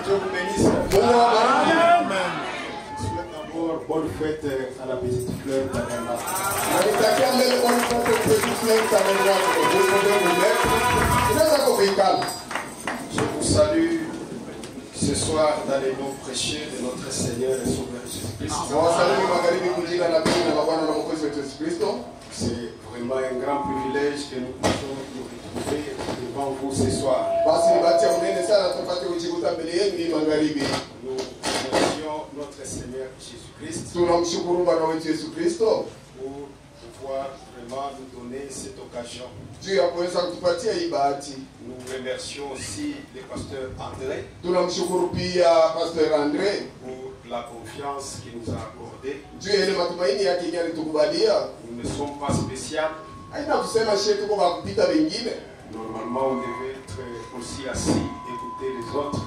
Dieu vous bénisse. Amen. Je souhaite d'abord bonne fête à la petite fleur d'Adama. Je vous salue ce soir dans les noms précieux de notre Seigneur et Sauveur Jésus-Christ. C'est vraiment un grand privilège que nous puissions nous retrouver devant vous ce soir. Nous remercions notre Seigneur Jésus-Christ pour pouvoir vraiment nous donner cette occasion. Nous remercions aussi le pasteur André pour la confiance qu'il nous a accordée. Nous ne sommes pas spéciaux. Normalement, on devait être aussi assis, écouter les autres.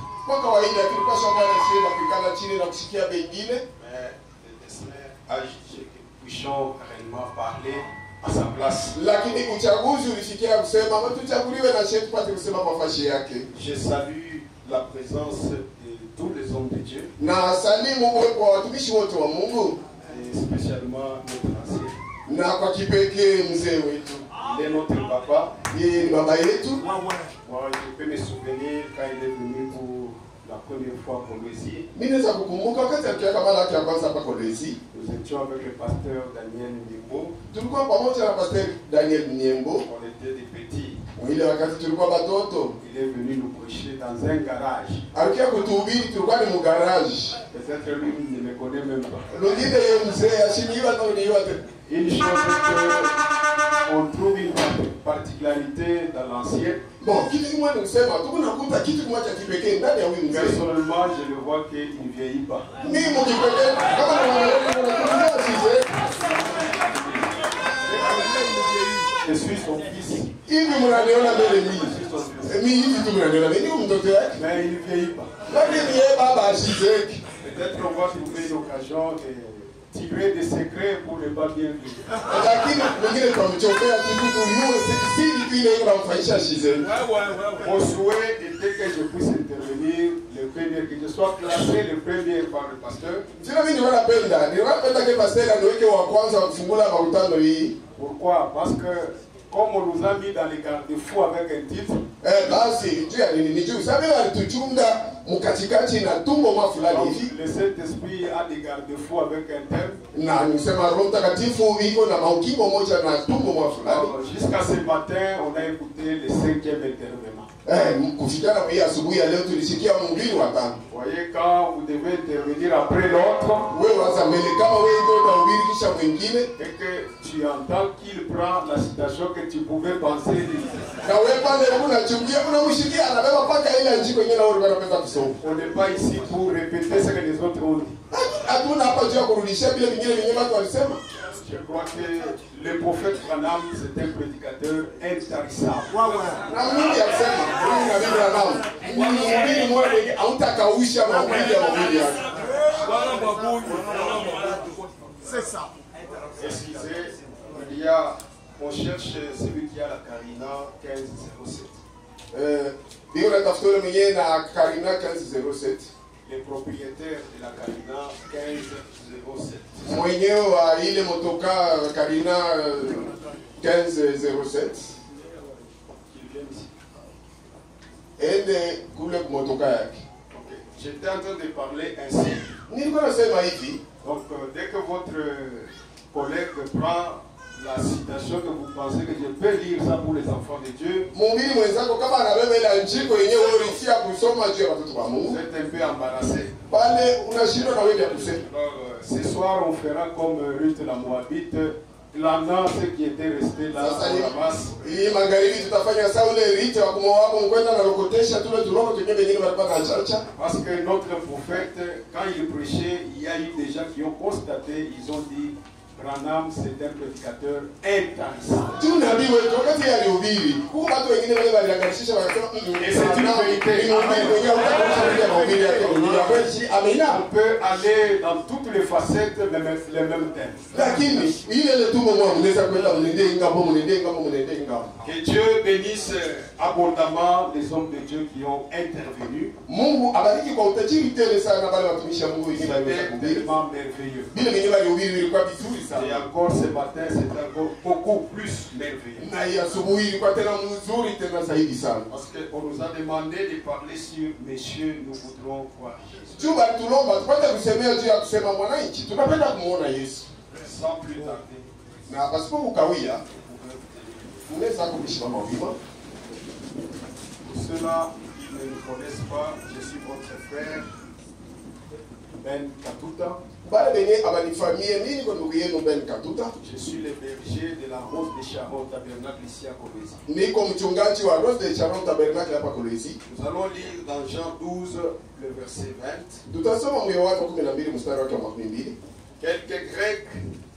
Mais le destin a jugé que nous puissions réellement parler à sa place. Je salue la présence de tous les hommes de Dieu. Et spécialement notre ancien. Il est notre papa. Je peux me souvenir quand il est venu pour la première fois pour Colosie. Nous étions avec le pasteur Daniel Niembo. On était des petits. Il est venu nous prêcher dans un garage. Peut-être lui ne me connaît même pas. Une chose qu'on trouve une particularité dans l'ancien. Personnellement, je le vois qu'il ne vieillit pas. Je suis son fils. Mais il ne vieillit pas. Peut-être qu'on va trouver une occasion de tirer des secrets pour ne pas bien vivre. Mon souhait était que je puisse intervenir le premier, que je sois classé le premier par le pasteur. Pourquoi? Parce que comme on nous a mis dans les garde-fous avec un titre, le Saint-Esprit a des garde-fous avec un thème. Jusqu'à ce matin, on a écouté le 5e intervenant. Voyez, quand vous devez intervenir après l'autre, et que tu entends qu'il prend la citation que tu pouvais penser dire. On n'est pas ici pour répéter ce que les autres ont dit. Je crois que le prophète Branham, c'est un prédicateur intarissable. C'est ça. Excusez, on cherche celui qui a la Carina 1507. Les propriétaires de la Carina 1507. Carina 1507. J'étais en train de parler ainsi. Donc, dès que votre collègue prend la citation que vous pensez que je peux lire ça pour les enfants de Dieu, vous êtes un peu embarrassé. Alors, ce soir, on fera comme Ruth la Moabite, clamant ce qui était resté là pour la masse. Parce que notre prophète, quand il prêchait, il y a eu des gens qui ont constaté, ils ont dit, Branham, c'est un prédicateur intarissable. Et c'est une vérité. On peut aller dans toutes les facettes les mêmes thèmes. Que Dieu bénisse abondamment les hommes de Dieu qui ont intervenu. C'était tellement merveilleux. Et encore ce matin, c'est encore beaucoup plus merveilleux. Parce qu'on nous a demandé de parler sur Messieurs, nous voudrons voir Jésus. Sans plus tarder. Pour ceux-là qui ne me connaissent pas, je suis votre frère Ben Katuta. Je suis le berger de la Rose de Sharon Tabernacle ici à Kolwezi. Nous allons lire dans Jean 12, le verset 20. Quelques Grecs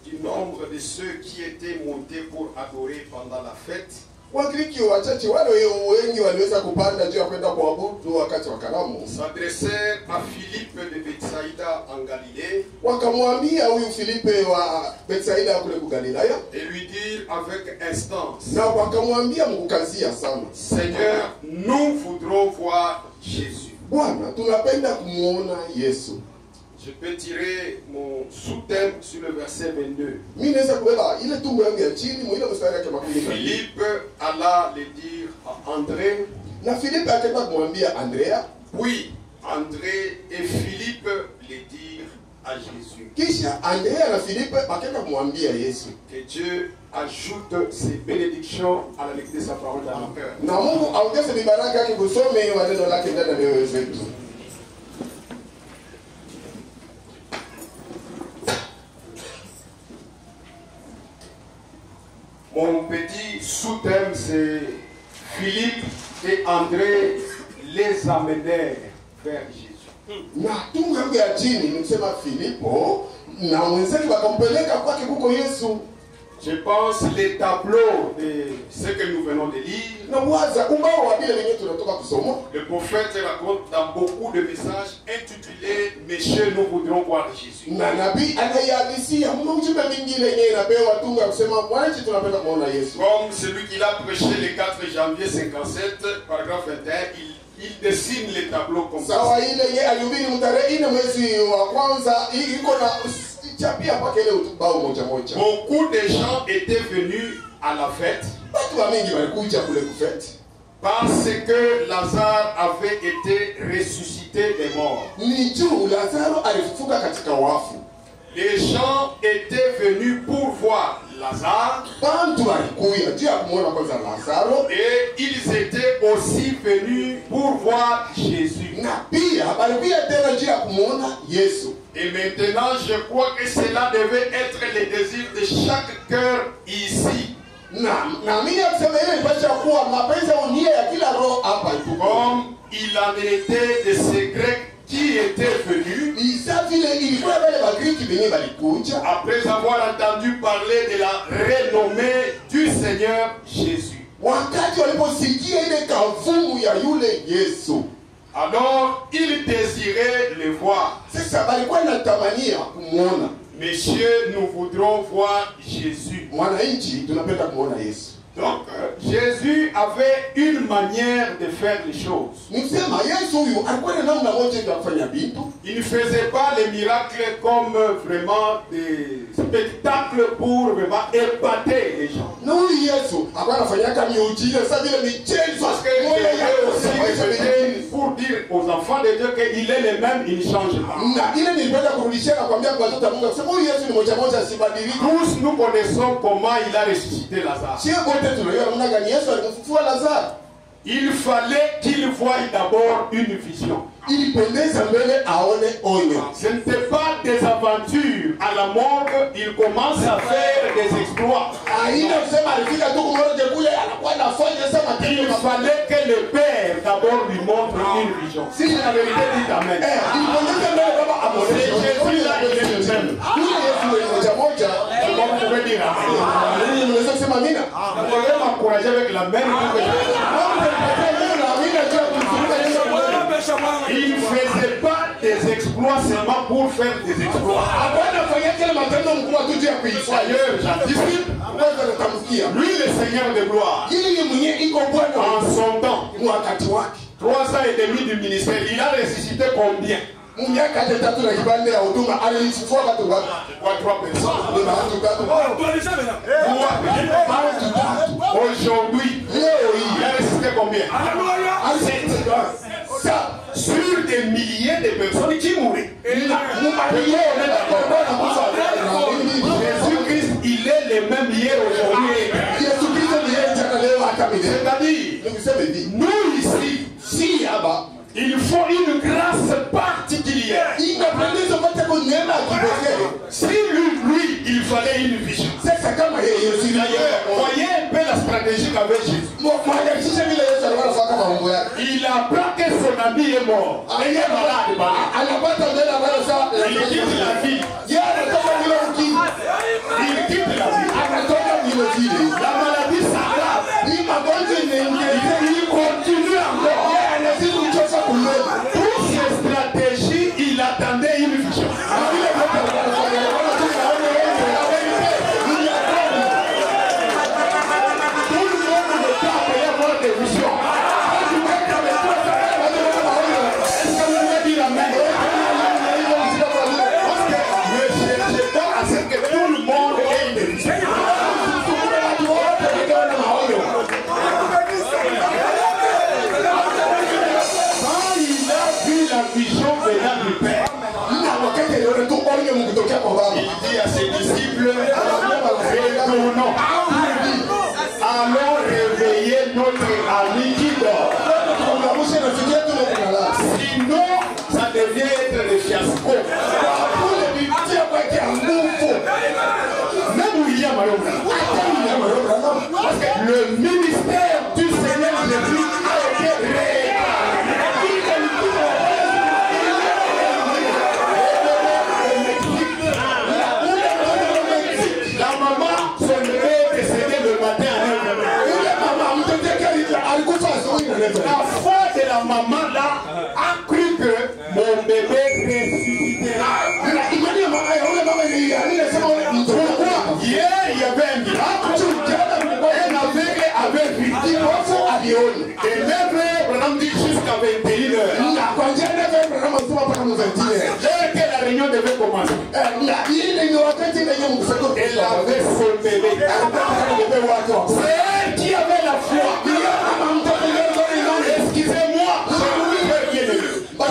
du nombre de ceux qui étaient montés pour adorer pendant la fête s'adressèrent à Philippe de Bethsaïda en Galilée et lui dirent avec instance: Seigneur, nous voudrons voir Jésus. Je peux tirer mon sous-thème sur le verset 22. Philippe alla le dire à André. Puis André et Philippe le dirent à Jésus. Que Dieu ajoute ses bénédictions à la lecture de sa parole dans mon cœur. Mon petit sous-thème, c'est Philippe et André les amenèrent vers Jésus. Je pense les tableaux de ce que nous venons de lire. Le prophète raconte dans beaucoup de messages intitulés Messieurs, nous voudrons voir Jésus. Comme celui qui l'a prêché le 4 janvier 57, paragraphe 21, il dessine les tableaux comme ça. Beaucoup de gens étaient venus à la fête parce que Lazare avait été ressuscité des morts. Les gens étaient venus pour voir Lazare et ils étaient aussi venus pour voir Jésus. Et maintenant, je crois que cela devait être le désir de chaque cœur ici. Comme il en était de ces Grecs qui étaient venus après avoir entendu parler de la renommée du Seigneur Jésus. Alors, ils désiraient le voir. Messieurs, nous voudrons voir Jésus. Donc, Jésus avait une manière de faire les choses. Il ne faisait pas les miracles comme vraiment des spectacles pour vraiment épater les gens. Parce que aussi pour dire aux enfants de Dieu qu'il est le même, il ne change pas. Tous nous connaissons comment il a ressuscité Lazare. Il fallait qu'il voie d'abord une vision. Ce n'était pas des aventures à la morgue, il commence à faire des exploits. Il fallait que le Père d'abord lui montre une vision. Si la vérité dit Amen. C'est Jésus-là, il est le même. Comment vous pouvez dire Amen? Vous pouvez m'encourager avec la même. Il ne faisait pas des exploits seulement pour faire des exploits. D'ailleurs, j'anticipe. Lui, le Seigneur de gloire, en son temps, 3 ans et demi du ministère, il a ressuscité combien? 3 personnes. Aujourd'hui, il a ressuscité combien? 7. Sur des milliers de personnes qui mouraient. Jésus-Christ, il est le même hier, aujourd'hui. C'est-à-dire, nous ici, il faut une grâce particulière. Si lui, il fallait une vision. D'ailleurs, voyez un peu la stratégie qu'avait Jésus. Il apprend que son ami est mort. Il est malade. Il quitte la vie. Il quitte la vie. La maladie s'aggrave. Il continue encore. Pour ces stratégies, il attendait une vision. Tout le monde ne peut pas avoir des visions. Est-ce que vous voulez dire amen? Parce que ne cherchez pas à ce que tout le monde ait une vision. La vision venant du Père. Il dit à ses disciples, retournons. Allons réveiller notre ami qui dort. Sinon, ça devient être le fiasco. Même William Alomra. Parce que le ministère du Seigneur Jésus a été réel. La foi de la maman là a cru que mon bébé ressuscitera. Pourquoi? Hier il y avait un miracle. Un aveugle avait vu. Et même on dit jusqu'à 21h. Dès que la réunion devait commencer, elle avait son bébé. C'est elle qui avait la foi. Excusez-moi,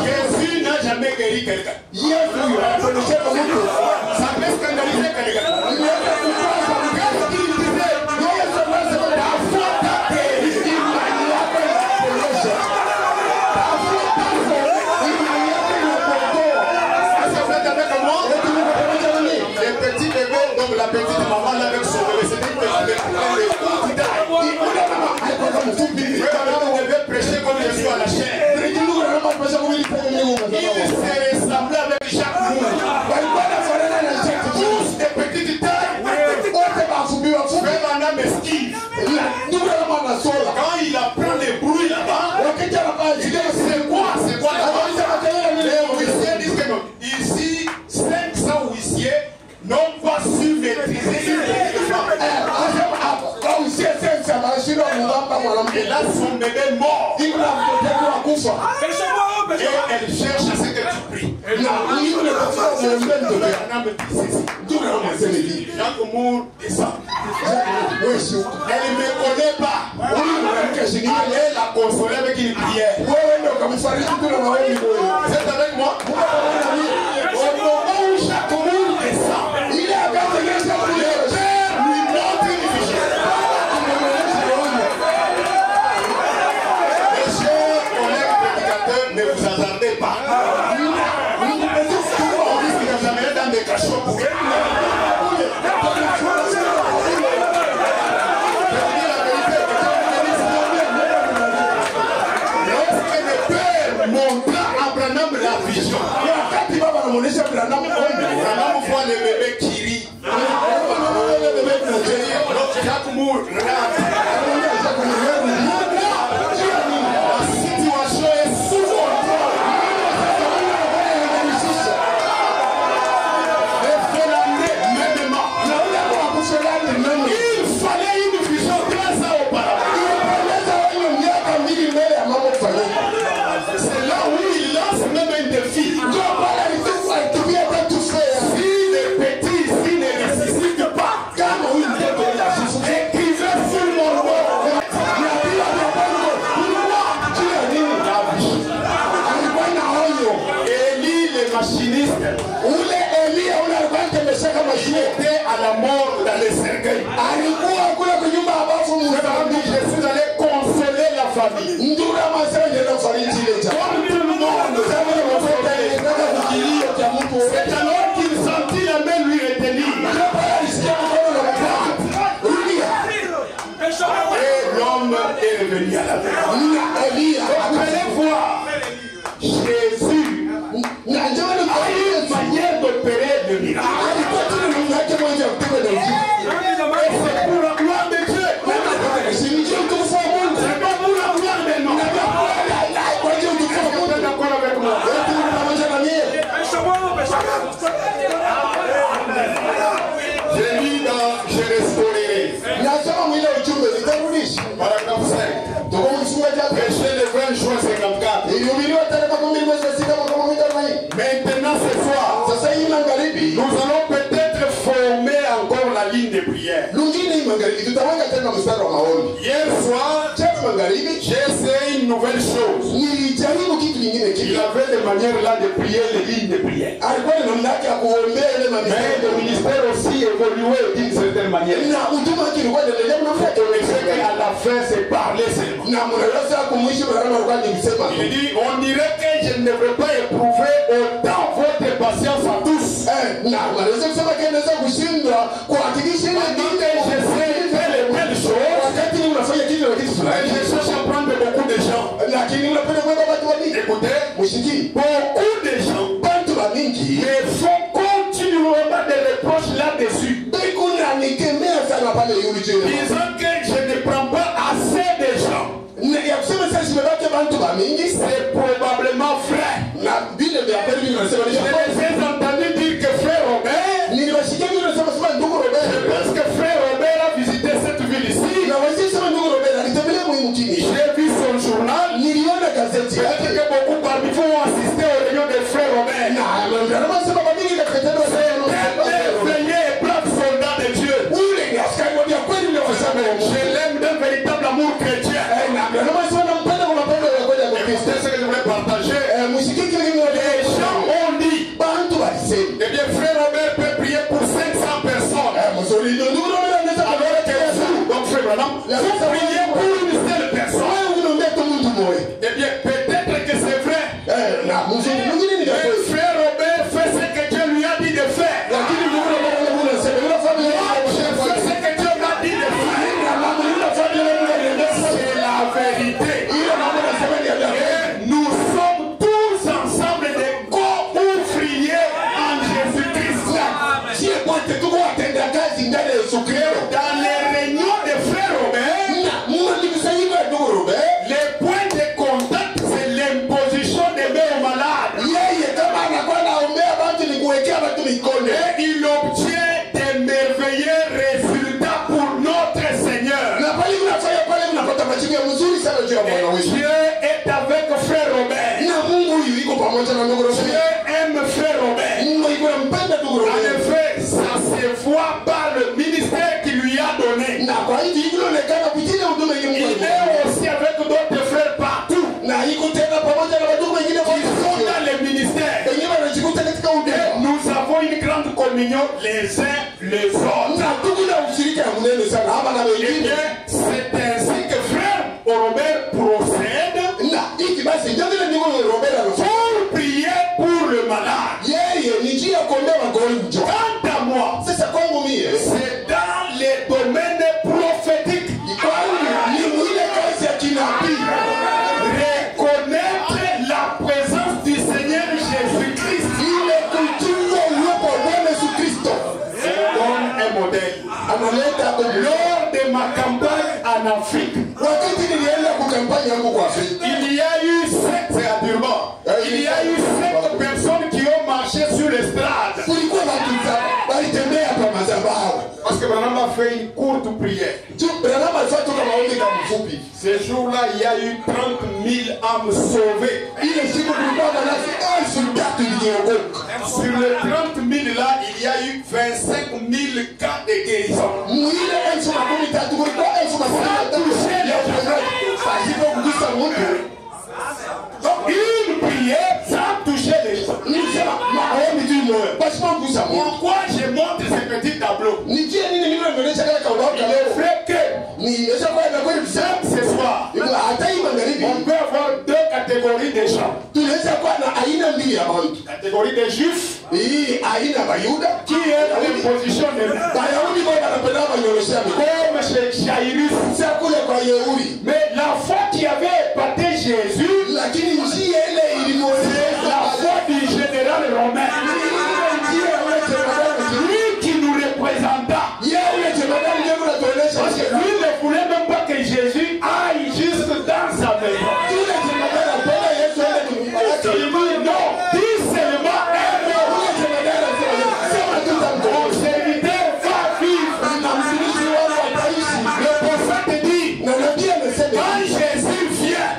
Jésus n'a jamais guéri quelqu'un. Ça peut scandaliser quelqu'un. Qu'est-ce qu'il disait? La foi t'a guéri. Est-ce que vous êtes avec moi? Les petits bébés, donc la petite maman là avec son bébé, c'était une petite bébé. Prêcher comme je suis à la chair. Il se ressemblait avec chaque monde. Tous des petites tailles. Même un âme esquive. Quand il apprend les bruits là-bas, il dit c'est quoi là-bas? Les huissiers disent que non. Ici, 500 huissiers n'ont pas su maîtriser une petite femme. Et là, son bébé mort. Et elle cherche à ce que tu pries. Elle me connaît pas. Elle la consoler avec une prière. C'est avec moi? Au moment où chaque monde descend, il est avec le Père lui montre une vision. Ne vous attendez pas. On dit que vous amènez dans des cachots. Lorsque le Père montra à Branham la vision, Branham voit le bébé qui rit. Donc Jacques Moore rentre. La situation est souvent machiniste. Ule Elia ule alikuwa anatembeshaka mashua. Était à la mort dans les cercueils. Alikuwa kule kwa nyumba ambapo Jésus allait consoler la famille. ndura masema ndio kufariji ile jambo. Comme tout le monde, c'est alors qu'il sentit la main lui retenir. Et l'homme est revenu à la terre. Vous allez voir, Jésus a une manière d'opérer de miracles. Et c'est pour la gloire de Dieu. C'est pas pour la gloire de l'homme. Vous êtes d'accord avec moi? J'ai mis dans je restaurerai. Paragraphe 5. Péché le 20 juin 54. Maintenant ce soir, nous allons peut-être former encore la ligne de prière. Hier soir, j'ai essayé une nouvelle chose. Il avait des manières là de prier les lignes de prière. Mais le ministère aussi évoluait d'une certaine manière. On essaie qu'à la fin c'est parler seulement. Il dit, on dirait que je ne devrais pas éprouver autant votre patience à tous. Pendant que j'essaie de faire les belles choses, je cherche à prendre beaucoup de gens. Écoutez, beaucoup de gens me font continuellement des reproches là-dessus. Disant que je ne prends pas assez de gens. C'est probablement vrai. Je les ai entendus dire que frère Robert, je pense que frère Robert a visité cette ville ici. J'ai vu son journal. Peut-être que beaucoup parmi vous ont assisté aux réunions de frère Robert. Veillez et braves soldats de Dieu. Je l'aime d'un véritable amour chrétien. C'est ce que je voulais partager. Les gens ont dit, eh bien frère Robert peut prier pour 500 personnes. Alors que vous, donc frère Branham, vous priez pour une seule personne. Eh bien peut-être que c'est vrai. Mais frère Robert fait ce que Dieu lui a dit de faire. Je fais ce que Dieu m'a dit de faire. C'est la vérité. Et nous sommes tous ensemble des co-ouvriers en Jésus-Christ. Dans les réunions de frère Robert, les points de contact, c'est l'imposition des mains aux malades. Et il obtient des merveilleux résultats pour notre Seigneur. Et Dieu est avec frère Robert. Dieu aime frère Robert. En effet, ça se voit par le ministère qu'il lui a donné. Il est aussi avec d'autres frères partout. Qui sont dans le ministère. Et nous avons une grande communion les uns les autres. Eh bien, c'est ainsi que frère Robert procède pour prier pour le malade. Quant à moi, c'est dans les domaines prophétiques. Reconnaître la présence du Seigneur Jésus-Christ. Comme un modèle. Lors de ma campagne en Afrique, il y a eu 7 personnes qui ont marché sur l'estrade. Parce que Branham a fait une courte prière. Ce jour-là, il y a eu 30 000 âmes sauvées. Sur les 30 000 là, il y a eu 25 000 cas de guérison. Donc une prière sans toucher les gens. Pourquoi je montre ce petit tableau? Il est vrai que même ce soir, on peut avoir deux catégories de gens. Catégorie des juifs qui est dans une position de comme chez Jairus. Mais la foi qui avait épaté Jésus, c'est la foi du général romain. Lui qui nous représenta. Parce que lui ne voulait même pas que Jésus aille jusque dans sa maison. Non, dis seulement mon serviteur va vivre. Le prophète dit, quand Jésus vient,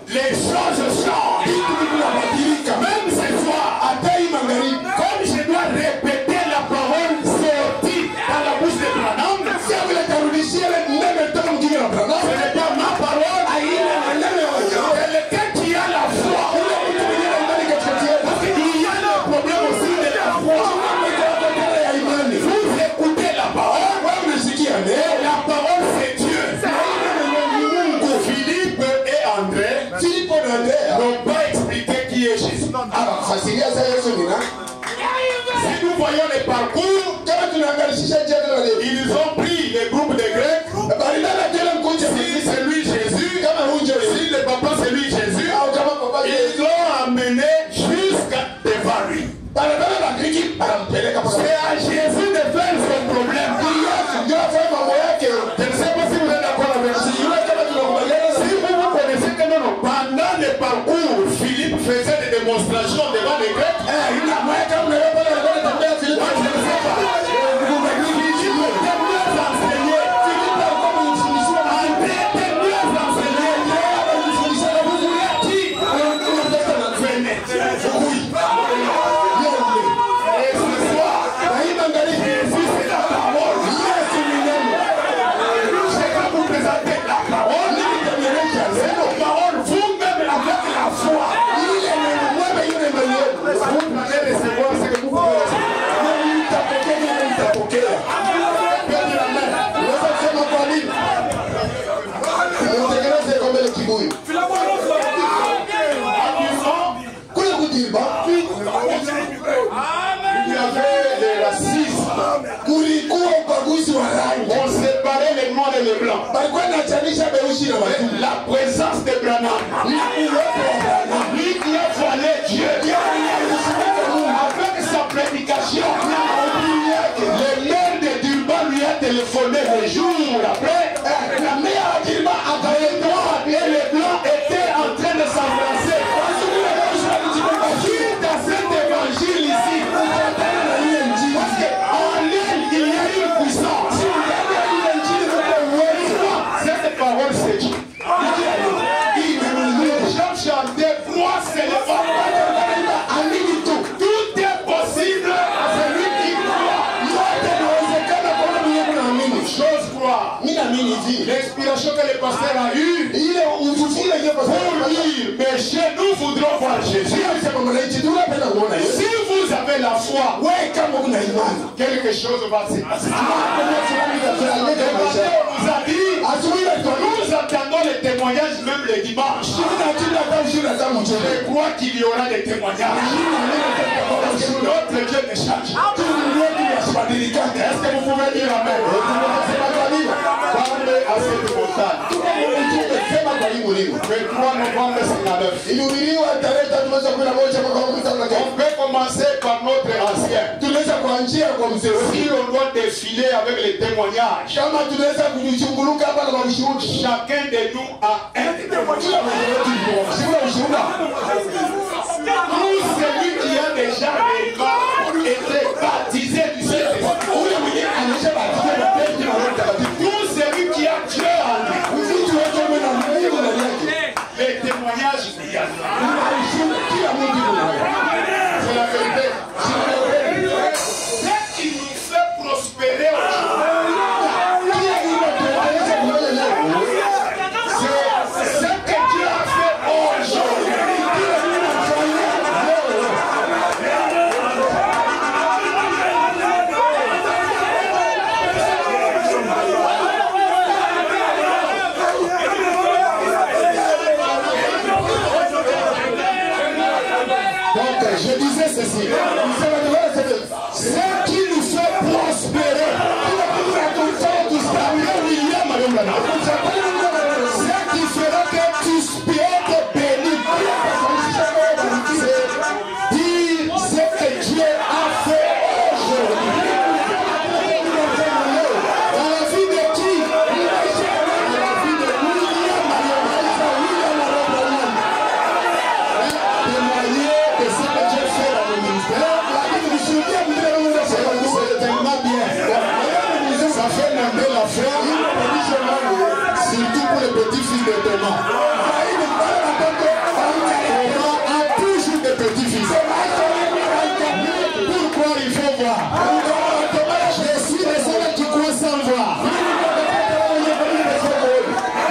les choses changent. Même ce soir, comme je dois répéter la parole sortie dans la bouche de Branham, ce n'est pas ma parole. Quelqu'un qui a la foi. Parce qu'il y a le problème aussi de la foi. Vous écoutez la parole. La parole c'est Dieu. Philippe et André n'ont pas expliqué qui est Jésus. Si nous voyons les parcours, ils ont pris les groupes de Grecs. Si c'est lui Jésus, si le papa c'est lui Jésus, ils l'ont amené jusqu'à devant lui. C'est à Jésus de faire son problème. Je ne sais pas si vous êtes d'accord avec moi. Si vous connaissez que pendant le parcours, Philippe faisait des démonstrations devant les Grecs. On séparait les noirs et les blancs. La présence de Branham, lui qui a voilé Dieu avec sa prédication, le maire de Durban lui a téléphoné le jour après. Les noirs et les blancs étaient en train de s'embrasser. Suite à cet évangile ici, parce qu'en elle, il y a une puissance. Cette parole c'est Dieu. Les gens chantaient, moi c'est le papa. Tout est possible à celui qui croit. Chose croire. L'inspiration que le pasteur a eue pour dire, mais chez nous voudrons voir Jésus. Si vous avez la foi, quelque chose va se passer. On nous a dit, nous attendons les témoignages même le dimanche. Je crois qu'il y aura des témoignages. Notre Dieu ne change. Est-ce que vous pouvez dire Amen? Parlez à cette montagne. Le 3 novembre 59. On peut commencer par notre ancien. Si on doit défiler avec les témoignages, chacun de nous a un témoignage. Tout celui qui a déjà été baptisé du Saint-Esprit, tout celui qui a Dieu en lui, les témoignages, il y a c'est la vérité. Ce qui nous fait prospérer c'est ce que Dieu a fait aujourd'hui. Donc, je disais ceci. Ce qui nous fait prospérer, ce qui fera que tu peux être béni, c'est dire ce que Dieu a fait aujourd'hui. Dans la vie de qui? Dans la vie de William témoigner de ce que Dieu fait dans le ministère. C'est tellement bien. Ça fait monter la foi, surtout pour les petits-fils de Thomas. Thomas a toujours des petits-fils. Pourquoi il faut voir? Je suis le seul qui croit sans voir.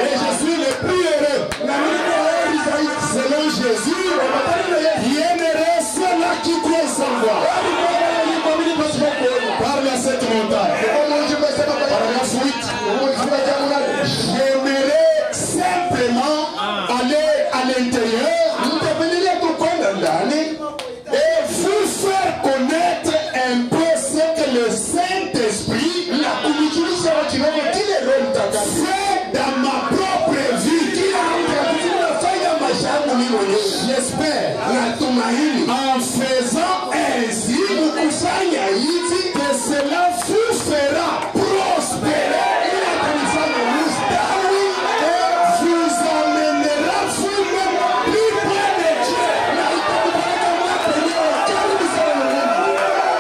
Et je suis le plus heureux. Selon Jésus, bienheureux ceux-là qui croient sans voir. Parle à cette montagne. Paragraphe 8. J'aimerais simplement aller à l'intérieur et vous faire connaître un peu ce que le Saint-Esprit fait dans ma propre vie. J'espère en faisant ainsi que cela vous fera prospérer et vous amènera vous-même plus près de Dieu.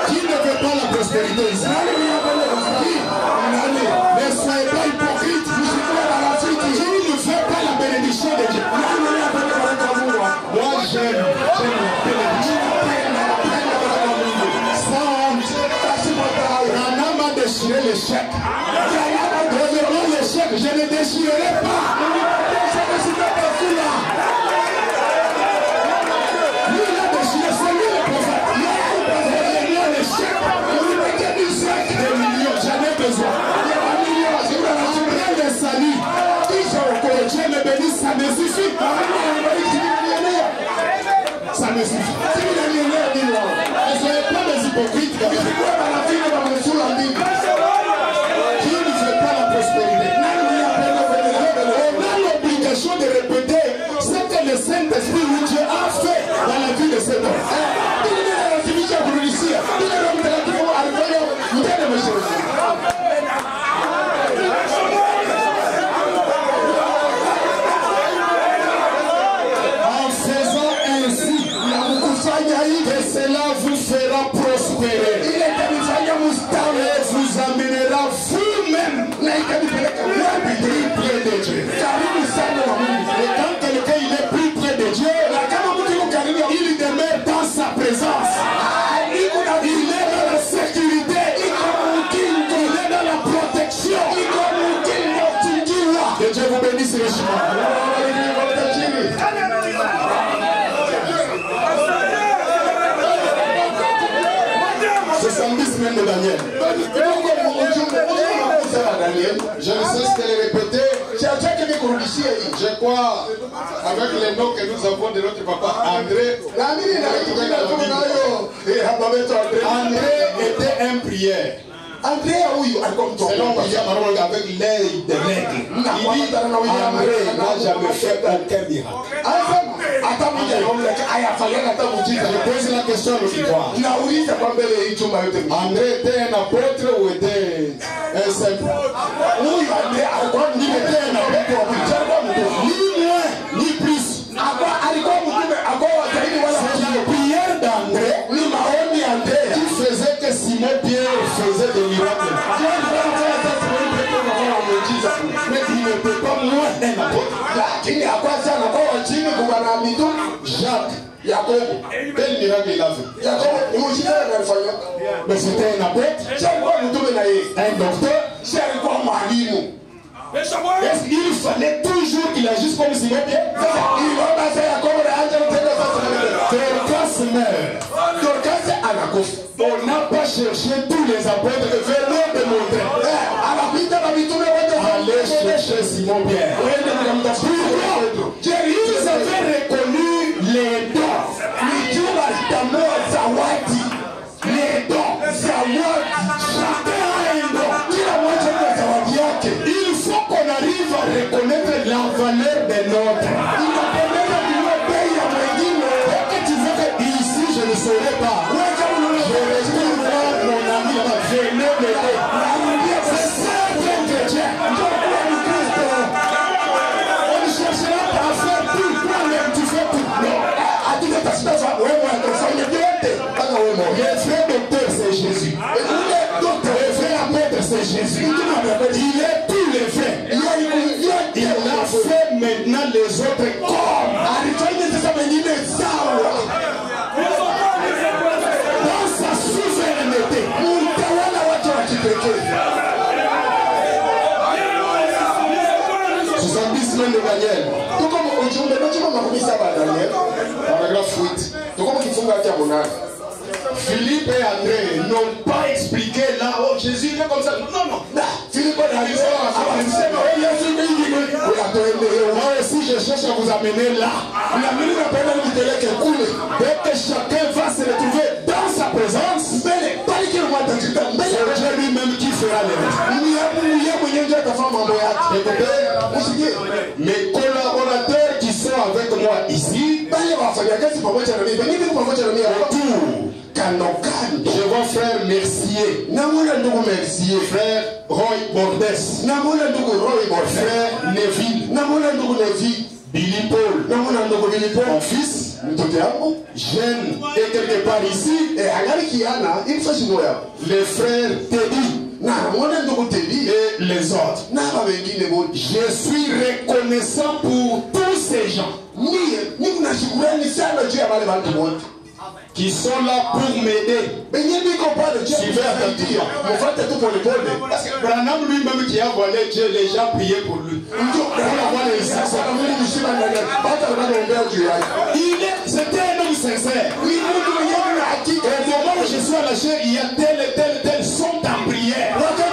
Qui ne veut pas la prospérité ici? Ne soyez pas hypocrite. Qui ne veut pas la bénédiction de Dieu? Moi j'aime la bénédiction. Sans honte. Branham a déchiré le chèque. Donnez-moi le chèque, je ne déchirerai pas. Lui il a déchiré, c'est lui le prophète. Donnez-moi le chèque. Des millions, j'en ai besoin. Après le salut, que Dieu me bénisse, ça me suffit. Ça me suffit. Ne soyez pas des hypocrites. Qui ne veut pas la prospérité? On a l'obligation de répéter ce que le Saint-Esprit ou Dieu a fait dans la vie de cet homme. En faisant ainsi, que cela vous fera prospérer et vous amènera vous-même plus près de Dieu. Et quand quelqu'un il est plus près de Dieu, il demeure dans sa présence. Il est dans la sécurité, il est dans la protection. Que Dieu vous bénisse richement. C'est samedi semaine de Daniel. Je ne cesse de le répéter. Je crois, avec les noms que nous avons de notre papa André, André était un prière. Selon William avec l'œil de l'aigle. Il dit André n'a jamais fait aucun miracle. Je pose la question à l'auditoire. André était un apôtre ou était un simple? Il était un apôtre, ni moins ni plus. C'est la prière d'André qui faisait que Simon Pierre faisait des miracles. Mais il ne peut pas moins un apôtre. Jacques, quel miracle il a fait? Mais c'était un apôtre, un docteur. Est-ce qu'il fallait toujours qu'il agisse comme Simon Pierre? Dorcas meurt. On n'a pas cherché tous les apôtres venant de montrer. Allez chercher Simon Pierre. Ils avaient reconnu les dons. tambua zawadi. Les dons, zawadi. Chacun a un don. Kila mmoja ana zawadi yake. Il faut qu'on arrive à reconnaître la valeur de l'autre. Inapendeza kujua bei ya mwingine. Wakati tu veux que ici je ne saurais pas. Wewe kama unaona je retourne voir mon ami là-bas. Je ne l'ai pas. C'est ça que Dieu. On ne cherchera pas à faire tout. Tu fais tout. Non. Le vrai docteur c'est Jésus. Le vrai apôtre c'est Jésus. Il est tous les vrais. Il a fait maintenant les autres comme. Dans sa souveraineté. Semaine de Daniel. Tout comme aujourd'hui, nous avons mis ça à Daniel, paragraphe 8. Tout comme qui font gâter à mon âge. Philippe et André n'ont pas expliqué là, oh Jésus il est comme ça. Non, non. Philippe et André, moi aussi je cherche à vous amener là. La minute après la vidéo qui coule. Dès que chacun va se retrouver dans sa présence, c'est Dieu lui-même qui fera les restes. Mes collaborateurs qui sont avec moi ici, je vois frère Mercier, frère Roy Bordes, frère Neville, Billy Paul, mon fils, jeune et quelque part ici, les frères Teddy et les autres. Je suis reconnaissant pour tous ces gens qui sont là pour m'aider. Suivez attentivement. Parce que Branham lui-même qui a volé Dieu, les gens priaient pour lui. C'était un homme sincère. Au moment où je suis à la chair, il y a tel son en prière. Pourquoi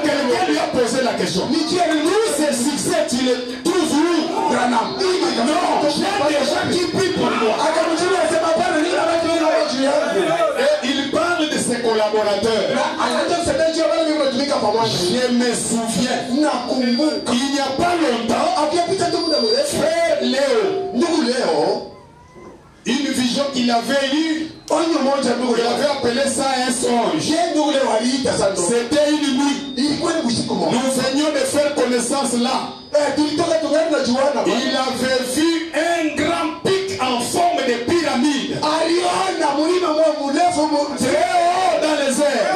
quelqu'un lui a posé la question? Tous ces succès, tu les trouves où? Branham. Non, j'ai des gens qui prient pour moi. Et il parle de ses collaborateurs. Je me souviens, il n'y a pas longtemps, frère Léo, une vision qu'il avait eue, il avait appelé ça un songe. C'était une nuit. Nous venions de faire connaissance là. Il avait vu un grand pic en forme de pyramide. Très haut dans les airs.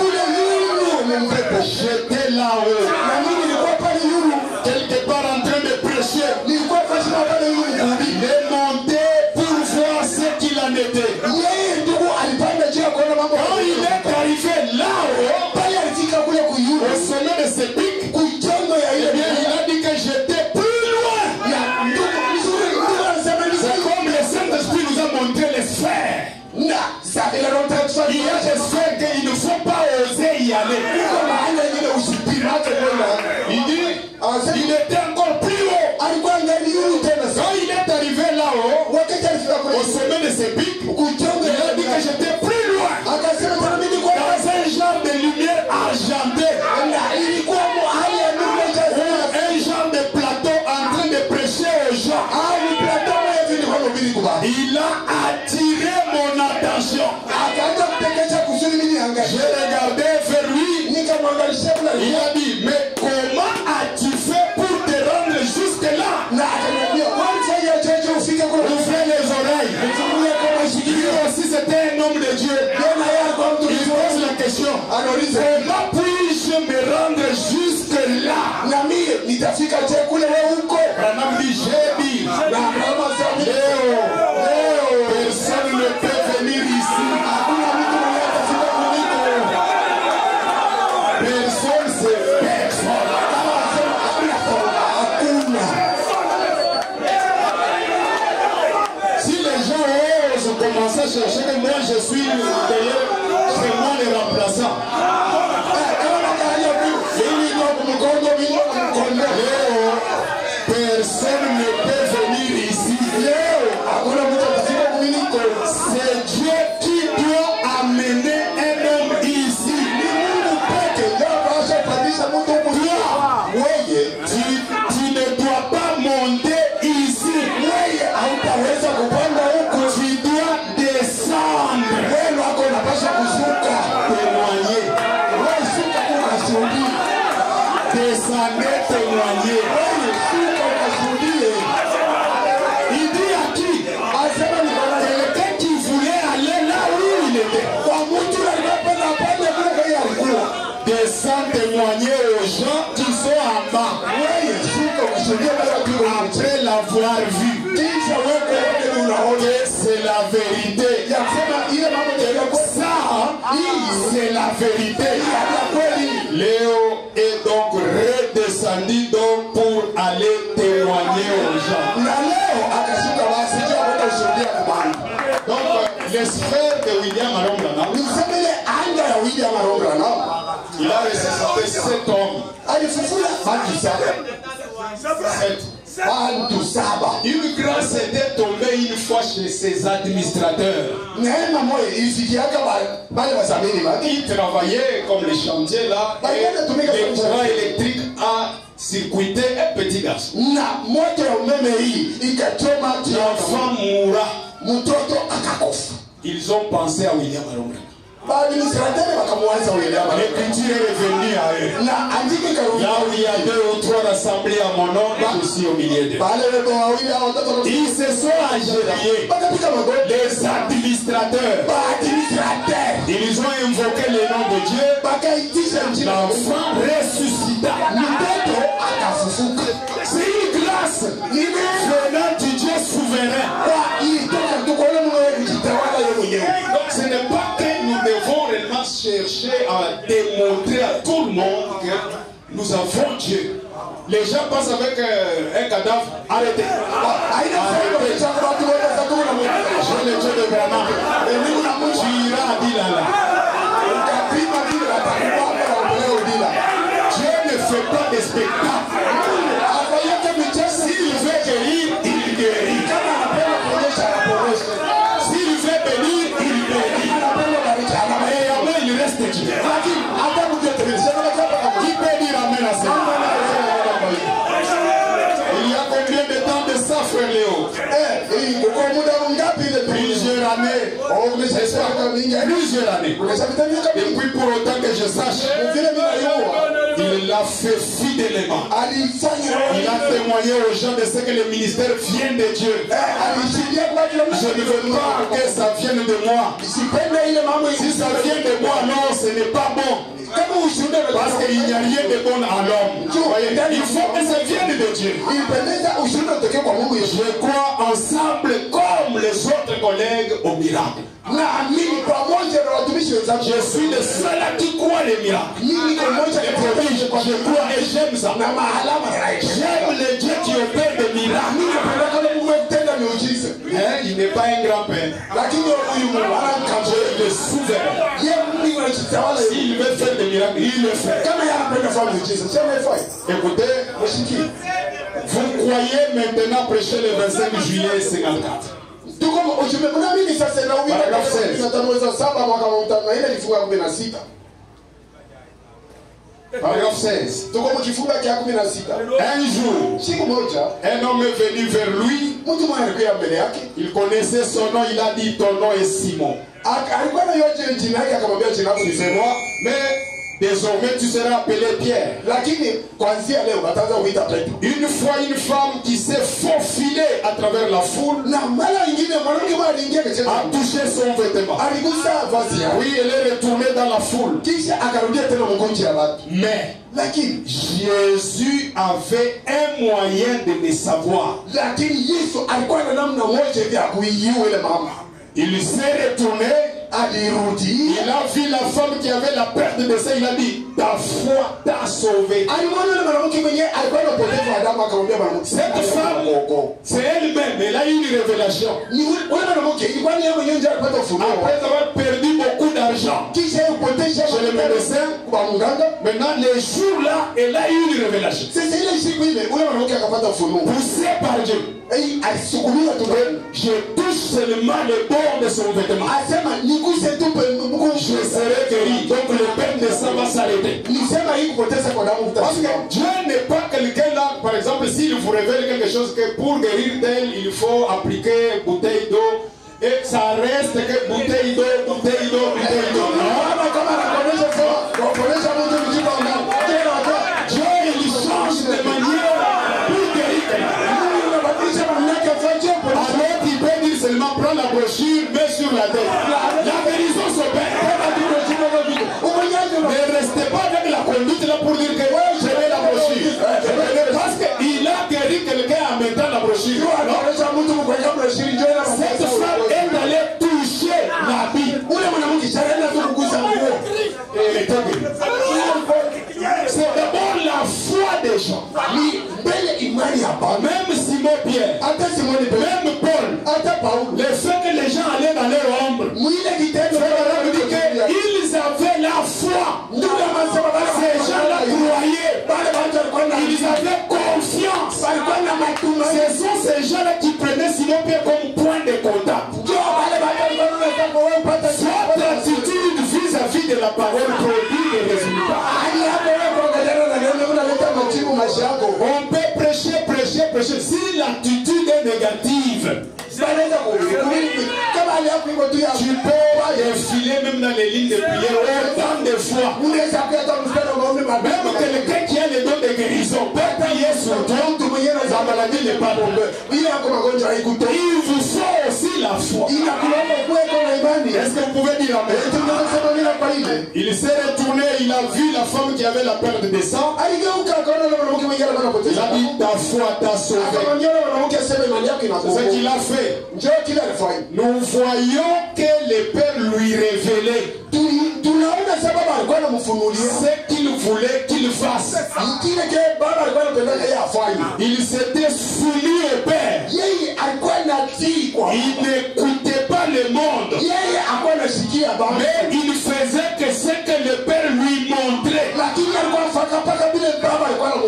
J'étais là-haut. Quelque part en train de prêcher. Il est monté pour voir ce qu'il en était. Quand il est arrivé là-haut, au sommet de ce pic, il a dit que j'étais plus loin. C'est comme le Saint-Esprit nous a montré les sphères. Il y a des sphères qu'il ne faut pas oser y aller. Il dit, il était encore plus haut. Quand il est arrivé là-haut, au sommet de ce pic, il a dit que j'étais plus loin. Dans un genre de lumière argentée. Un genre de plateau en train de prêcher aux gens. Il a attiré mon attention. J'ai regardé vers lui. Il a dit, mais comment as-tu fait pour te rendre jusque-là? Ouvrez les oreilles. Lui aussi c'était un homme de Dieu. Il pose la question, comment puis-je me rendre jusque-là? Branham dit, j'ai dit, personne ne peut venir ici. Personne c'est personne. Si les gens osent commencer à chercher que moi je suis derrière, c'est moi le remplaçant. Personne ne peut venir ici. en ait témoigné. Il dit à qui? Quelqu'un qui voulait aller là où il était. Descend témoigner aux gens qui sont en bas. Après l'avoir vu. C'est la vérité. Ça, c'est la vérité. Léo est donc redescendu donc pour aller témoigner aux gens. Donc, les frères de William Arombrana, il a ressuscité 7 hommes. 7. Une grâce était tombée une fois chez ses administrateurs. Ils travaillaient comme les chantiers là. Et le courant électrique a circuité un petit garçon. L'enfant mourra. Ils ont pensé à William Arombrana. L'écriture est revenue à eux. Là où il y a 2 ou 3 rassemblés à mon nom, je suis au milieu d'eux. Ils se sont agenouillés. Les administrateurs. Ils ont invoqué le nom de Dieu. L'enfant ressuscita. C'est une grâce venant du Dieu souverain. Donc ce n'est pas que nous devons réellement chercher à démontrer à tout le monde que nous avons Dieu. Les gens passent avec un cadavre. Arrêtez. Je le Dieu de Brahma. Tu iras à Dilala. Dieu ne fait pas de spectacle. S'il veut guérir, il guérit. S'il veut bénir, il bénit. Et après, il reste Dieu. Qui peut dire amen à ça? Il y a combien de temps de ça, frère Léo? Plusieurs années. Plusieurs années. Et puis pour autant que je sache, il l'a fait fidèlement. Il a témoigné aux gens de ce que le ministère vient de Dieu. Je ne veux pas que ça vienne de moi. Si ça vient de moi, non, ce n'est pas bon. Parce qu'il n'y a rien de bon en l'homme. Il faut que ça vienne de Dieu. Je crois ensemble comme les autres collègues au miracle. Je suis le seul qui croit les miracles. Je crois et j'aime ça. J'aime le Dieu qui opère des miracles. Il n'est pas un grand-père. Dieu est le souverain. S'il veut faire des miracles, il le fait. Écoutez, vous croyez maintenant prêcher le 25 juillet 54. Paragraphe 16. Un jour, un homme est venu vers lui. Il connaissait son nom, il a dit ton nom est Simon. C'est moi, mais désormais tu seras appelé Pierre. Une fois une femme qui s'est faufilée à travers la foule a touché son vêtement. Oui, elle est retournée dans la foule. Mais Jésus avait un moyen de le savoir. Il s'est retourné. Il a vu la femme qui avait la perte de sang. Il a dit, ta foi t'a sauvé. Cette femme, c'est elle-même. Elle a eu une révélation. Après avoir perdu beaucoup d'argent chez le médecin, maintenant les jours-là, elle a eu une révélation. Poussée par Dieu. Je touche seulement le bord de son vêtement. Je serai guéri. Donc le peine de sang va s'arrêter. Parce que Dieu n'est pas quelqu'un là, par exemple, s'il vous révèle quelque chose que pour guérir d'elle, il faut appliquer bouteille d'eau. Et ça reste que bouteille d'eau, bouteille d'eau, bouteille d'eau. Dieu, il change la brochure, mets sur la tête. La guérison s'opère. Ne restez pas avec la conduite là pour dire que je mets la brochure. Parce qu'il a guéri quelqu'un en mettant la brochure. Cette femme est allée toucher l'habit. C'est d'abord la foi des gens. Même Simon Pierre, même Paul, le fait que les gens allaient dans leur ombre, ils avaient la foi. Ces gens-là croyaient, ils avaient confiance. Ce sont ces gens-là qui prenaient Simon Pierre comme point de contact. Votre attitude vis-à-vis de la parole produit des résultats. On peut prêcher. Si l'attitude est négative, tu peux défiler même dans les lignes de prière autant de fois. Même quelqu'un qui a les dons de guérison peut prier sur toi. La maladie n'est pas tombée. Il vous faut aussi la foi. Est-ce que vous pouvez dire amen? Il s'est retourné, il a vu la femme qui avait la perte de sang. Il a dit ta foi t'a sauvé. C'est ce qu'il a fait. Nous voyons que le Père lui révélait ce qu'il voulait qu'il fasse. Il s'était soumis au Père. Il n'écoutait pas le monde, mais il faisait que ce que le Père lui montrait.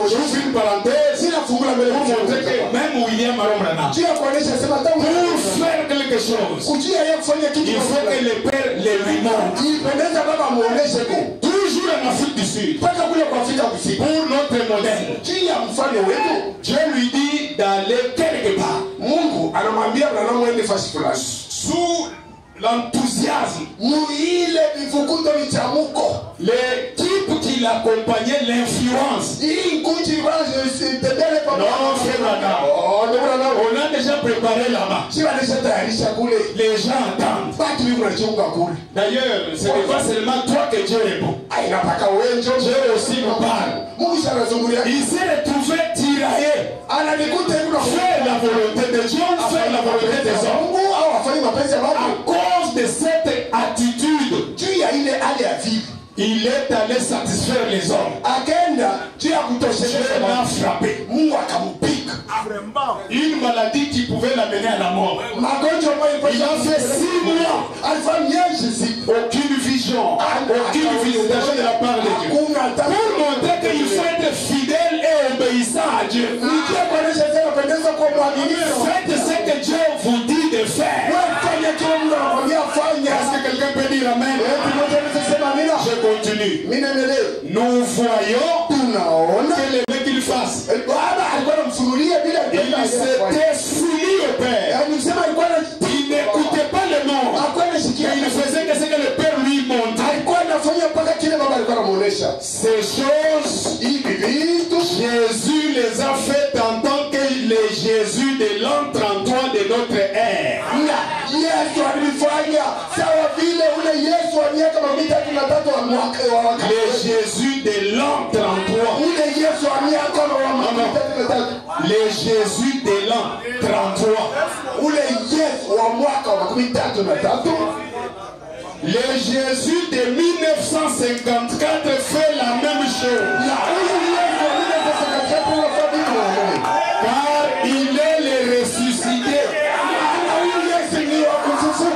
J'ouvre une parenthèse pour montrer que même William Arombrana, pour faire quelque chose, il faut que le Père le lui montre. Toujours en Afrique du Sud, pour notre modèle, Dieu lui dit d'aller quelque part. Sous l'enthousiasme, l'équipe qui l'accompagnait, l'influence. Non, frère Adam, on a déjà préparé là-bas. Les gens attendent. D'ailleurs, ce n'est pas seulement toi que Dieu répond. Dieu aussi nous parle. Il s'est retrouvé tiraillé. Faire la volonté de Dieu, faire la volonté des hommes. À cause de cette attitude, il est allé satisfaire les hommes. Dieu l'a frappé. Une maladie qui pouvait l'amener à la mort. Il a fait 6 mois. Aucune vision. Aucune visitation de la part de Dieu. Pour montrer qu'il faut être fidèle et obéissant à Dieu. Faites ce que Dieu vous dit de faire. Est-ce que quelqu'un peut dire amen? Je continue. Nous voyons que le mec il fasse. Il s'était soumis au Père. Il n'écoutait pas le monde. Il faisait que ce que le Père lui montrait. Ces choses, Jésus les a faites en tant que le Jésus de l'an 33 de notre ère. Le Jésus de l'an 33. Le Jésus de l'an 33. Le Jésus de 1954 fait la même chose. Car il est le ressuscité.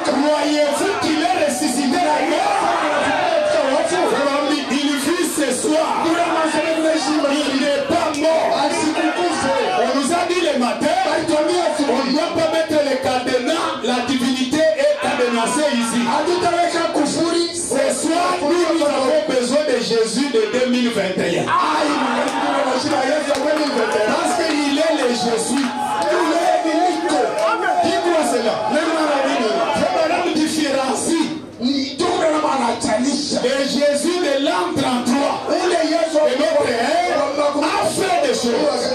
Croyez-vous qu'il est ressuscité? Il vit ce soir. Il n'est pas mort. On nous a dit le matin, on ne doit pas mettre les cadenas. La divinité est cadenassée ici. Ce soir, nous avons besoin de Jésus de 2021. Parce qu'il est le Jésus. Dis-moi cela. Madame différencie le Jésus de l'an 33 et notre ère a fait des choses.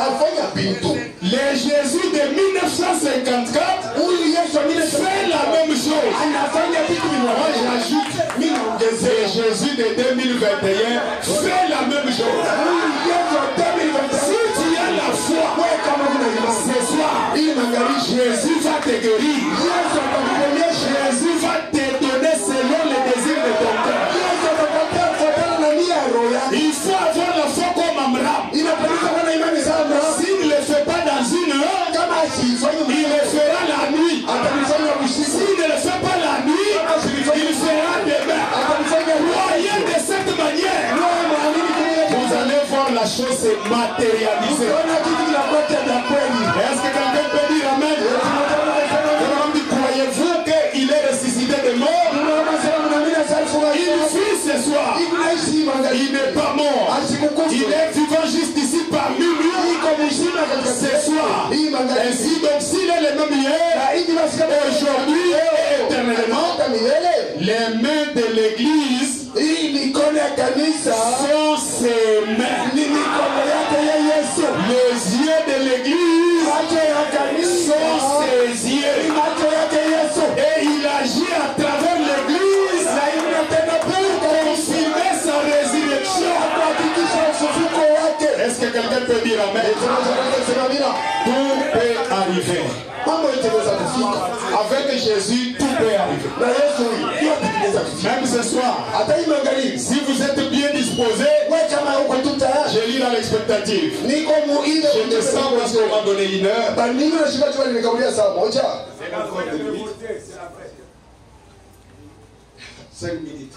Le Jésus de 1954 fait la même chose. Moi j'ajoute, Jésus de 2021 fait la même chose. Si tu as la foi, ce soir, Jésus va te guérir. Jésus va te donner selon les désirs de ton cœur. Il faut avoir la foi comme Abraham. S'il ne le fait pas dans une heure, il le fera la nuit. S'il ne le fait pas la nuit, il le fera demain. Croyez de cette manière, vous allez voir la chose se matérialiser. Est-ce que quelqu'un peut dire Amen? Croyez-vous qu'il est ressuscité de mort? Il vit ce soir. Il n'est pas mort. Il est vivant juste ici parmi nous. Ce soir. Ainsi, donc s'il est le même hier, aujourd'hui et éternellement, les mains de l'église sont ses mains. Les yeux de l'église sont ses yeux. Et il agit à travers l'église pour confirmer sa résurrection. Est-ce que quelqu'un peut dire Amen? Tout peut arriver. Avec Jésus, tout peut arriver. Même ce soir, si vous êtes bien disposé, je lis dans l'expectative. Je me sens parce qu'on m'a donné une heure. 5 minutes.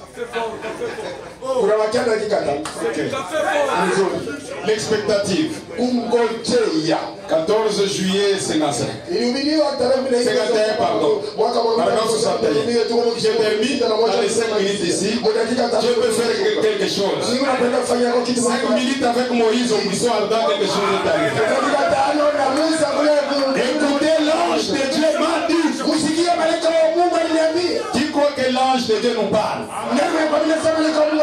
L'expectative. 14 juillet 55. 51, pardon. Paragraphe 61. Je termine dans les 5 minutes ici. Je peux faire quelque chose. 5 minutes avec Moïse au buisson ardent, quelque chose est arrivé. Écoutez, l'ange de Dieu m'a dit. Qui croit que l'ange de Dieu nous parle?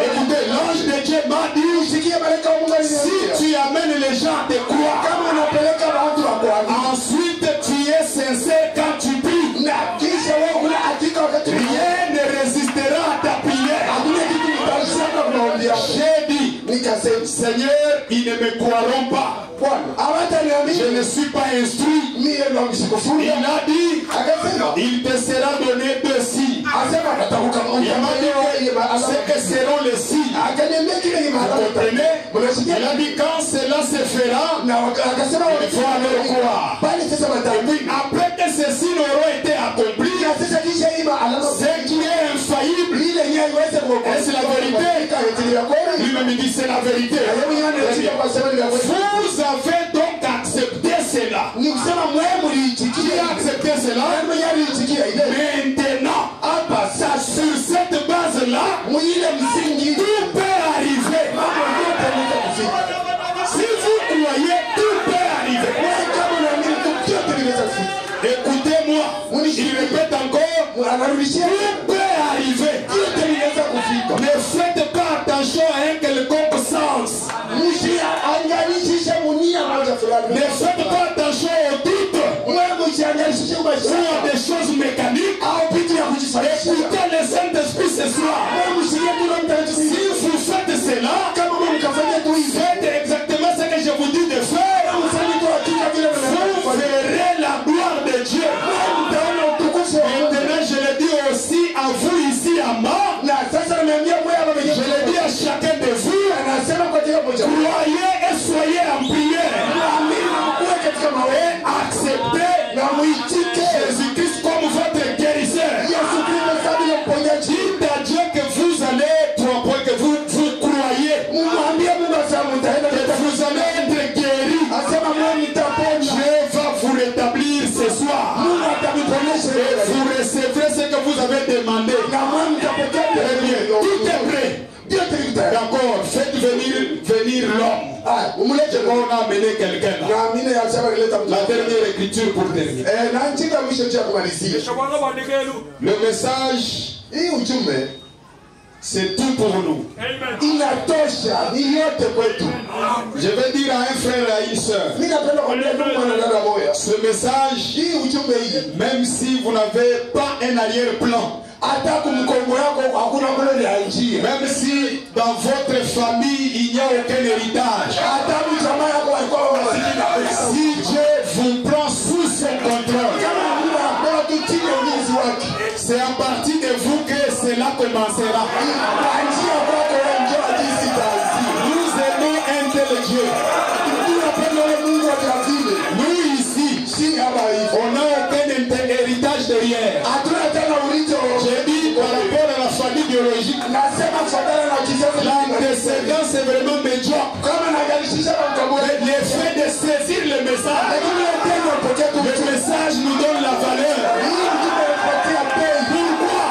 Écoutez, l'ange de Dieu m'a dit, si tu amènes les gens à te croire, ensuite tu es sincère quand tu pries, rien ne résistera à ta prière. J'ai dit, Seigneur, ils ne me croiront pas. Je ne suis pas instruit. Il a dit, il te sera donné 2 signes. Il m'a dit ce que seront les signes. Vous comprenez? Il a dit quand cela se fera, il faut aller le croire. Et puis après que ces signes auront été accomplis, ce qui est infaillible, est-ce la vérité? Lui-même il dit c'est la vérité. Vous avez donc accepté cela. Qui a accepté cela? Maintenant, sur cette base-là, tout peut arriver. Si vous croyez, tout peut arriver. Écoutez-moi, il répète encore, tout peut arriver. Ne faites pas attention à un quelconque sens. Ne faites pas attention aux doutes ou à des choses mécaniques. Écoutez le Saint-Esprit ce soir. Si vous faites cela, faites exactement ce que je vous dis de faire. Vous verrez la gloire de Dieu. Maintenant, je le dis aussi à vous ici à moi. Je le dis à chacun de vous. Croyez et soyez en prière. Et acceptez Jésus-Christ comme votre guérisseur. Dites à Dieu que vous allez, que vous croyez, que vous allez être guéri. Dieu va vous rétablir ce soir. Et vous recevrez ce que vous avez demandé. Très bien. Tout est prêt. D'accord, faites venir l'homme. On a amené quelqu'un là. La dernière écriture pour terminer. Le message C'est tout pour nous. Inatosha, ni yote kwetu. Je vais dire à un frère et à une sœur, Mimi napenda kuambia ndugu na dada moja, ce message, hii ujumbe hii, même si vous n'avez pas un arrière-plan, hata kumkongo yako hakuna kule ya njia, même si dans votre famille il n'y a aucun héritage, hata mjamaa yako alikuwa masikini na pesa, si Dieu vous prend sous son contrôle, kama Mungu anakuwa tu chini ya ulinzi wake, c'est à partir de vous que cela commencera. kwa njia kwako wewe njoo jinsi taasi. Nous aimons un tel Dieu. Tunapenda wewe Mungu wa kafiri. Nous ici, Si hapa hivi. on n'a aucun héritage derrière. Hatuna tena urithi wa J'ai dit par rapport à la famille biologique, nasema kufuatana na kizazi l'antécédence est vraiment médiocre. kama nagalishisha na mkaburi. Le fait de saisir le message, Lakini leo tena upokea tu le message nous donne la valeur. hii ujumbe unapatia bei. Pourquoi?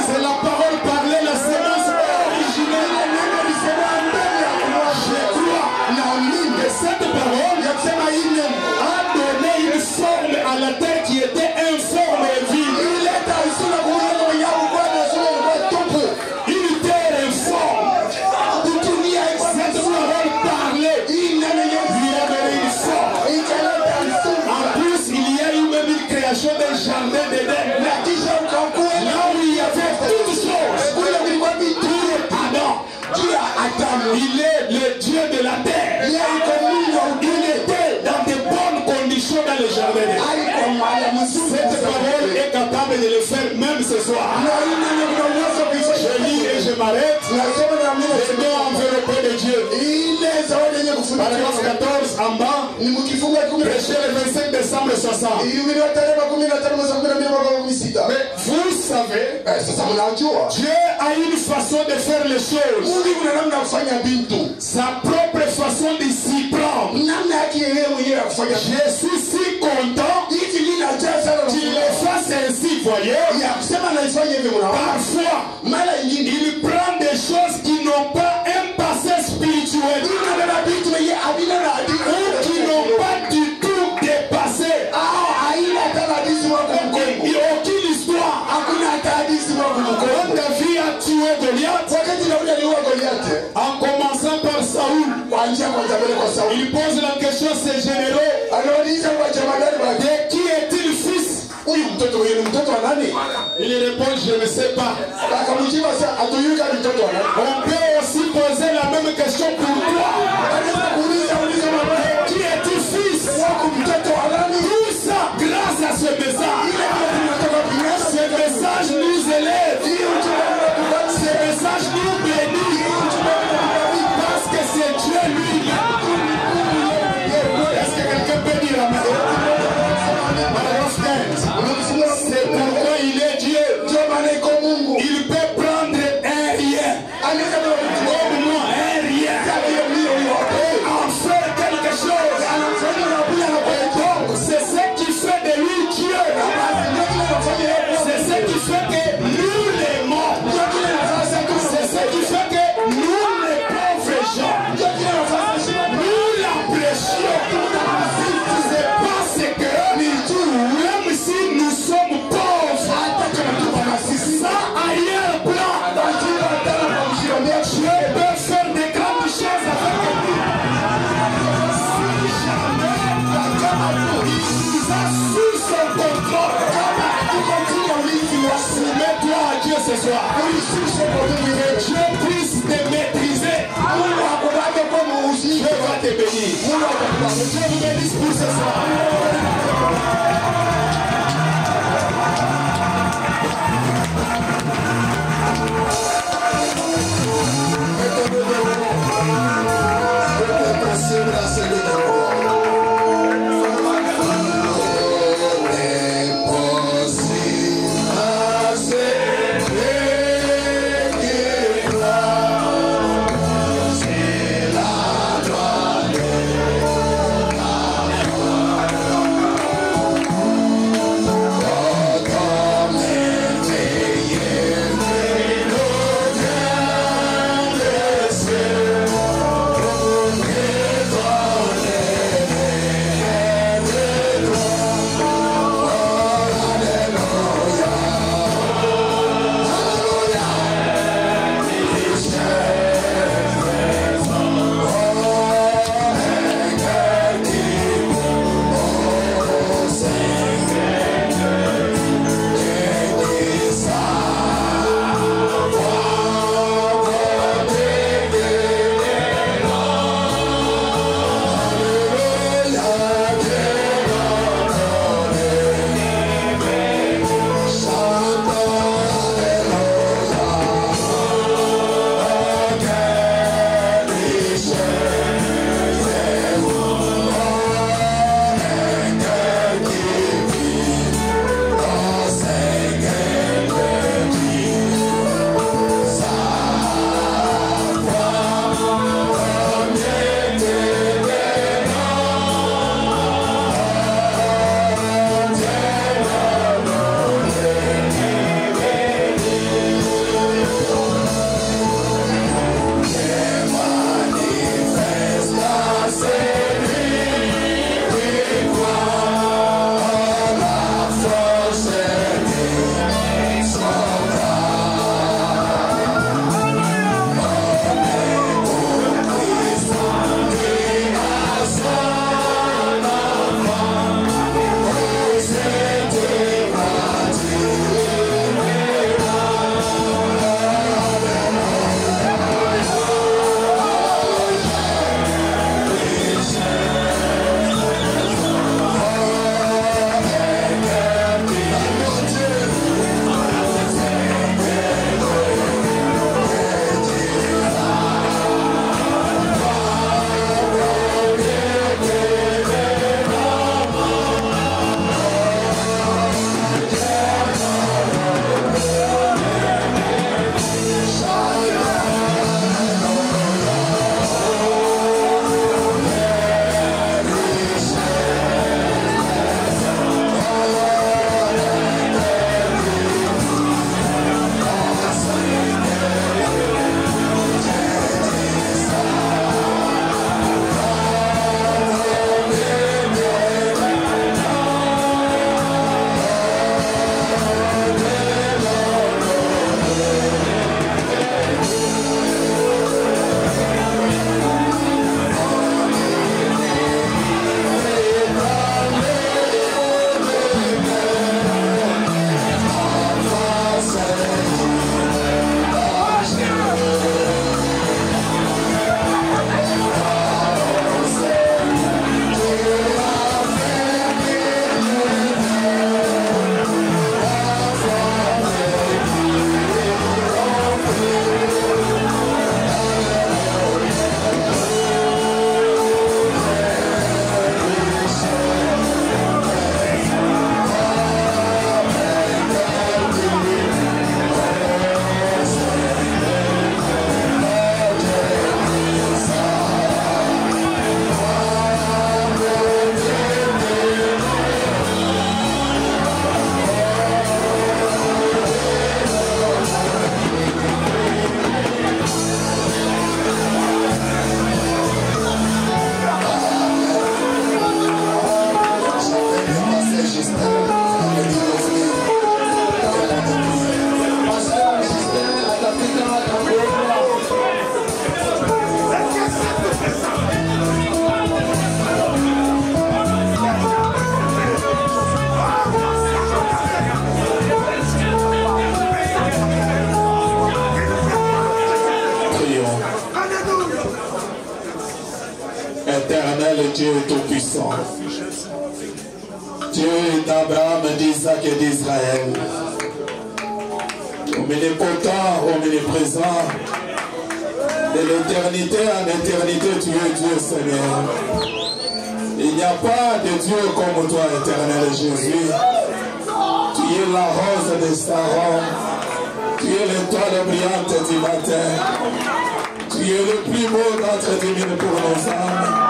C'est la parole parlée, la sémence originelle. Neno lisema mbele ya Je kumwasha. crois Naamini que cette parole ya kusema hii neno a donné une forme à la terre qui était informe et vide. ileta isura kuuza mwenyewe kwa sura ilikuwa tupu. Une terre informe. Kutumia Cette parole parlée hii neno lui a donné une forme. ikaleta isura. En plus, il y a eu même une création d'un jardin d'Éden. Na kisha ukakuwa Là où il y avait toutes choses. kule kulikuwa vitu Adam, juu ya Adamu. il est le Dieu de la terre. Yeye iko Mungu wa Il udini. était dans de bonnes conditions dans le jardin d'Éden. Alikuwa mahali mzuri. Cette parole est capable de le faire même ce soir. Na hii neno kuna uwezo wa kuifanya. Je lis et je m'arrête. Nasema na mimi Les dons enveloppés de Dieu. ile zawadi yenye Paragraphe kufunika 14 en bas. ni mkifungu 10. Prêché le 25 décembre 60. Ilihubiriwa tarehe 15 mwezi wa 12 mwaka 16. Mais vous savez, Sasa mnajua Dieu a une façon de faire les choses. Mungu kuna namna ya kufanya vitu. Sa propre façon de s'y prendre. Namna yake yeye mwenyewe ya kufanya vitu. Je suis si content Hivi mimi najua sana na qu'il le fasse ainsi, voyez. ya kusema naifanya hivi mnaona. Parfois, Mara nyingine il prend des choses qui n'ont pas un passé spirituel inabeba vitu yenye havina na hadithi ou qui n'ont pas du tout dépassé. au haina hata hadithi wako mkongo. Aucune histoire. Hakuna hata hadithi wako Quand mkongo. David a tué Goliath, Wakati Daudi aliua Goliathi, en commençant par Saoul, kuanzia kwanza mbele kwa Sauli, il pose la question à ses généraux, aliuliza kwa jamadari wake, de qui est-il fils? huyu mtoto ni mtoto wa nani? Il répond, je ne sais pas. Akamjibu sasa, hatujui kama ni mtoto wa nani. On peut aussi poser la même question pour toi. Anaweza kuuliza mama, Qui est-tu fils? wako mtoto wa nani? Tout ça grâce à ce message. Ile ndio tunataka kuiona. Ce message nous élève. Hii ujumbe unatufanya Ce message nous bénit. Parce que c'est Dieu lui. Est-ce que quelqu'un peut dire amen? Paragraphe 15. C'est pourquoi il est Dieu. ndio maana iko Mungu. Il peut prendre un rien. Anaweza Comme moi, un rien. Et en faire quelque chose. Donc, c'est ce qui fait de lui Dieu. C'est ce qui fait que nous l'aimons. C'est ce qui fait que nous les pauvres gens, nous l'apprécions. C'est parce que même si nous sommes pauvres, ça ailleurs plan, Dieu peut faire des grandes choses avec nous. Si jamais il nous a sous son contrôle, soumets-toi à Dieu ce soir. Que Dieu puisse te maîtriser. Dieu va te bénir. Dieu vous bénisse pour ce soir. Possible, Dieu tout-puissant. Dieu d'Abraham, d'Isaac et d'Israël. Omnipotent, omniprésent. De l'éternité en éternité, tu es Dieu, Seigneur. Il n'y a pas de Dieu comme toi, éternel Jésus. Tu es la rose de Saron. Tu es l'étoile brillante du matin. Tu es le plus beau d'entre 10 000 pour nos âmes.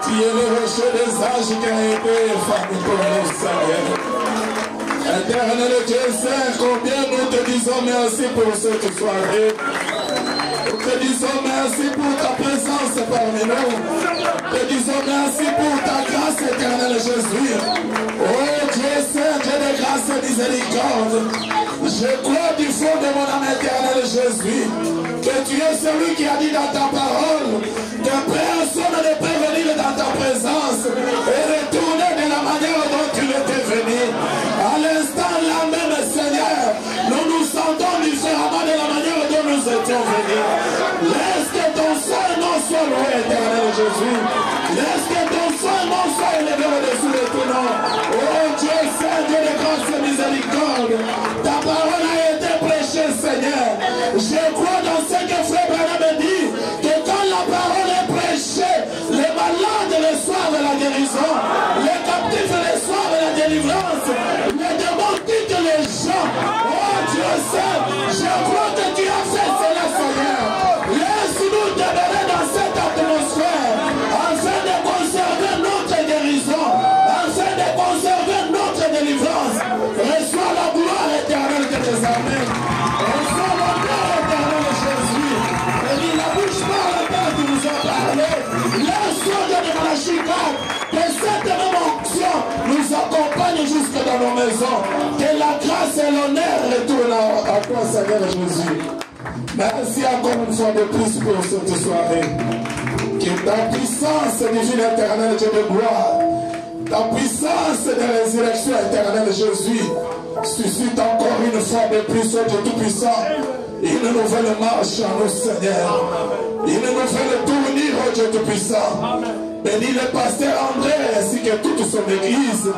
Tu es le rocher des âges qui a été famille pour nous, Seigneur. Éternel Dieu Saint, combien nous te disons merci pour cette soirée. Nous te disons merci pour ta présence parmi nous. Nous te disons merci pour ta grâce, éternel Jésus. Oh Dieu Saint, Dieu de grâce et miséricorde. Je crois du fond de mon âme, éternel Jésus, que tu es celui qui a dit dans ta parole que personne ne peut venir dans ta présence et retourner de la manière dont tu étais venu. À l'instant là même, Seigneur, nous nous sentons différemment de la manière dont nous étions venus. Laisse que ton Saint-Nom soit loué, éternel Jésus. Laisse que ton Saint-Nom soit élevé au-dessus de tout nom. Oh Dieu Saint, Dieu de grâce et miséricorde, ta parole a été prêchée, Seigneur. Je crois dans ce que Frère Branham me dit, que quand la parole est prêchée, les malades reçoivent la guérison, les captifs reçoivent la délivrance, les démons quittent les gens. Oh Dieu Saint, je crois que tu as fait cela, Seigneur. Laisse-nous demeurer dans cette atmosphère, afin de conserver notre guérison, afin de conserver notre délivrance. Reçois la gloire éternelle de tes armées. Reçois l'honneur éternel de Jésus. Et il la bouche par la terre qui nous a parlé. Laisse-nous de Malachika, que cette même onction nous accompagne jusque dans nos maisons. Que la grâce et l'honneur retournent à toi, Seigneur Jésus. Merci encore une fois de plus pour cette soirée. Que ta puissance divine éternelle, Dieu de gloire, ta puissance de résurrection éternelle, Jésus, suscite encore une fois de plus, Dieu tout-puissant, une nouvelle marche en nous, Seigneur. Une nouvelle tournure, Dieu tout-puissant. Bénis le pasteur André ainsi que toute son église.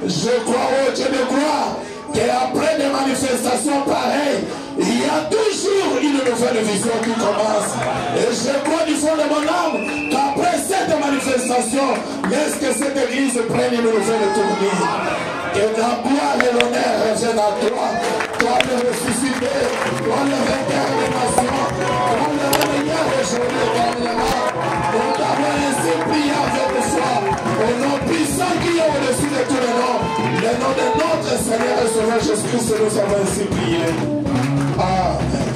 Je crois, oh Dieu de gloire, qu'après des manifestations pareilles, il y a toujours une nouvelle vision qui commence. Et je crois du fond de mon âme qu'après cette manifestation, laisse que cette église prenne une nouvelle tournure. Que la gloire et l'honneur reviennent à toi. Toi le ressuscité, toi le vainqueur des nations, toi le réveilleur aujourd'hui éternellement. Nous t'avons ainsi prié avec foi, au nom puissant qui est au-dessus de tous les noms. Le nom de notre Seigneur et Sauveur Jésus-Christ, nous avons ainsi prié. Amen.